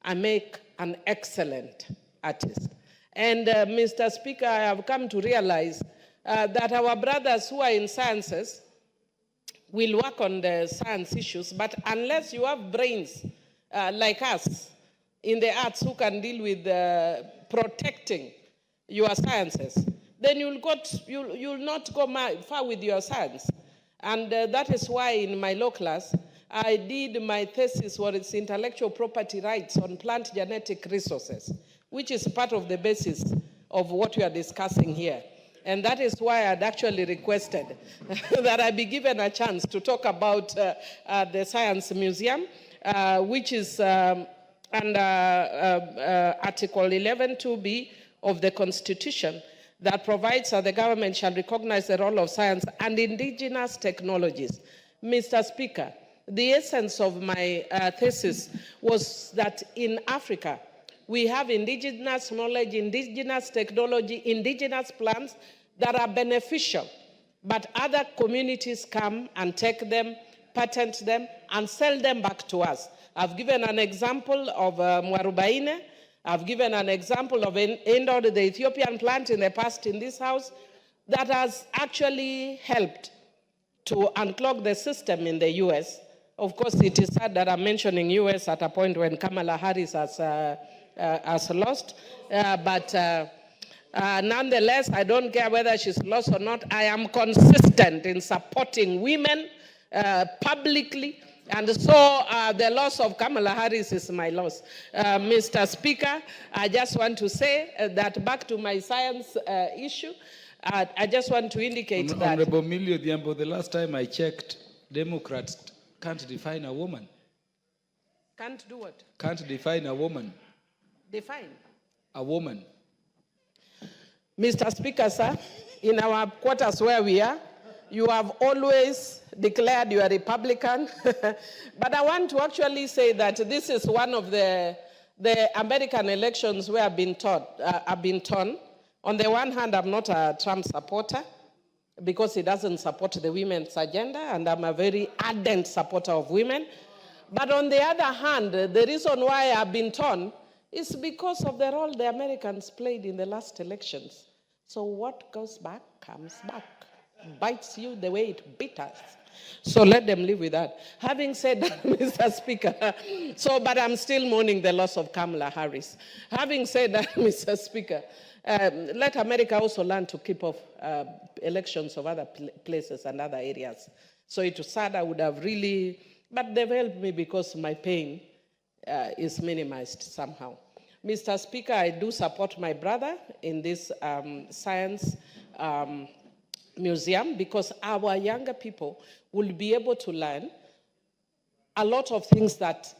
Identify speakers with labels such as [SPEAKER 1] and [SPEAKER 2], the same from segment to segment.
[SPEAKER 1] I make an excellent artist. And Mr. Speaker, I have come to realize that our brothers who are in sciences will work on the science issues, but unless you have brains like us in the arts who can deal with protecting your sciences, then you'll not go far with your science. And that is why in my law class, I did my thesis for its intellectual property rights on plant genetic resources, which is part of the basis of what we are discussing here. And that is why I'd actually requested that I be given a chance to talk about the Science Museum, which is under Article 11(2)(b) of the Constitution, that provides that the government shall recognize the role of science and indigenous technologies. Mr. Speaker, the essence of my thesis was that in Africa, we have indigenous knowledge, indigenous technology, indigenous plants that are beneficial, but other communities come and take them, patent them, and sell them back to us. I've given an example of Mwarubaine. I've given an example of Endor, the Ethiopian plant in the past in this house, that has actually helped to unclog the system in the US. Of course, it is sad that I'm mentioning US at a point when Kamala Harris has lost, but nonetheless, I don't care whether she's lost or not. I am consistent in supporting women publicly. And so the loss of Kamala Harris is my loss. Mr. Speaker, I just want to say that back to my science issue, I just want to indicate that...
[SPEAKER 2] Honorable Millie Odhiambo, the last time I checked, Democrats can't define a woman.
[SPEAKER 1] Can't do what?
[SPEAKER 2] Can't define a woman.
[SPEAKER 1] Define?
[SPEAKER 2] A woman.
[SPEAKER 1] Mr. Speaker, sir, in our quarters where we are, you have always declared you are Republican. But I want to actually say that this is one of the American elections where I've been torn. On the one hand, I'm not a Trump supporter because he doesn't support the women's agenda, and I'm a very ardent supporter of women. But on the other hand, the reason why I've been torn is because of the role the Americans played in the last elections. So what goes back comes back, bites you the way it bit us. So let them live with that. Having said that, Mr. Speaker, but I'm still mourning the loss of Kamala Harris. Having said that, Mr. Speaker, let America also learn to keep off elections of other places and other areas. So it was sad, I would have really, but they've helped me because my pain is minimized somehow. Mr. Speaker, I do support my brother in this science museum because our younger people will be able to learn a lot of things that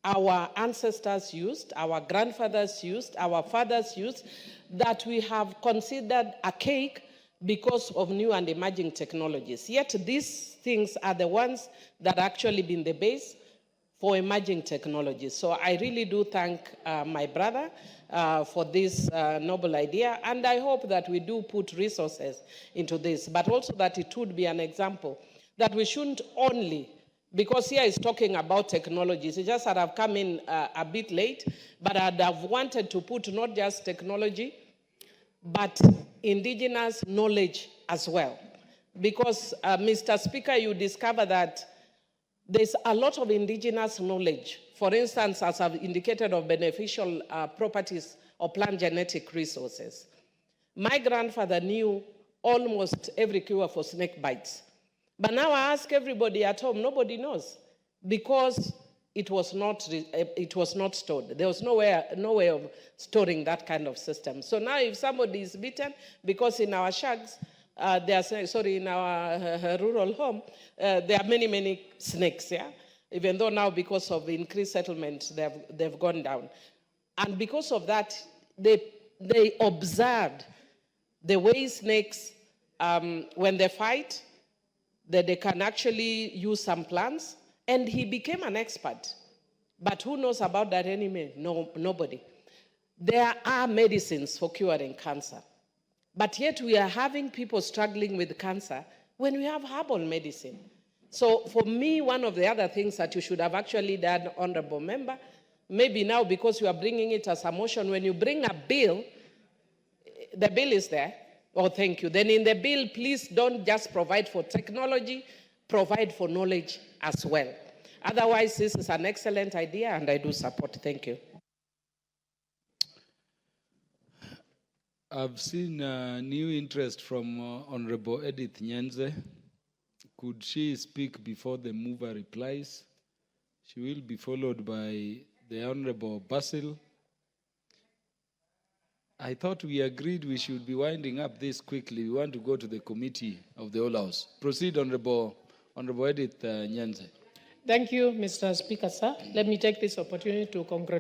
[SPEAKER 1] our ancestors used, our grandfathers used, our fathers used, that we have considered archaic because of new and emerging technologies. Yet these things are the ones that actually been the base for emerging technologies. So I really do thank my brother for this noble idea, and I hope that we do put resources into this, but also that it would be an example that we shouldn't only, because here is talking about technologies, it's just that I've come in a bit late, but I'd have wanted to put not just technology, but indigenous knowledge as well. Because, Mr. Speaker, you discover that there's a lot of indigenous knowledge, for instance, as I've indicated, of beneficial properties of plant genetic resources. My grandfather knew almost every cure for snake bites. But now I ask everybody at home, nobody knows, because it was not stored. There was no way of storing that kind of system. So now if somebody is bitten, because in our shags, in our rural home, there are many, many snakes, yeah? Even though now because of increased settlement, they've gone down. And because of that, they observed the way snakes, when they fight, that they can actually use some plants, and he became an expert. But who knows about that anyway? No, nobody. There are medicines for curing cancer. But yet we are having people struggling with cancer when we have herbal medicine. So for me, one of the other things that you should have actually done, Honorable Member, maybe now because you are bringing it as a motion, when you bring a bill, the bill is there. Oh, thank you. Then in the bill, please don't just provide for technology, provide for knowledge as well. Otherwise, this is an excellent idea, and I do support. Thank you.
[SPEAKER 2] I've seen new interest from Honorable Edith Nyenze. Could she speak before the mover replies? She will be followed by the Honorable Basil. I thought we agreed we should be winding up this quickly. We want to go to the committee of the whole House. Proceed, Honorable Edith Nyenze.
[SPEAKER 3] Thank you, Mr. Speaker, sir. Let me take this opportunity to congratulate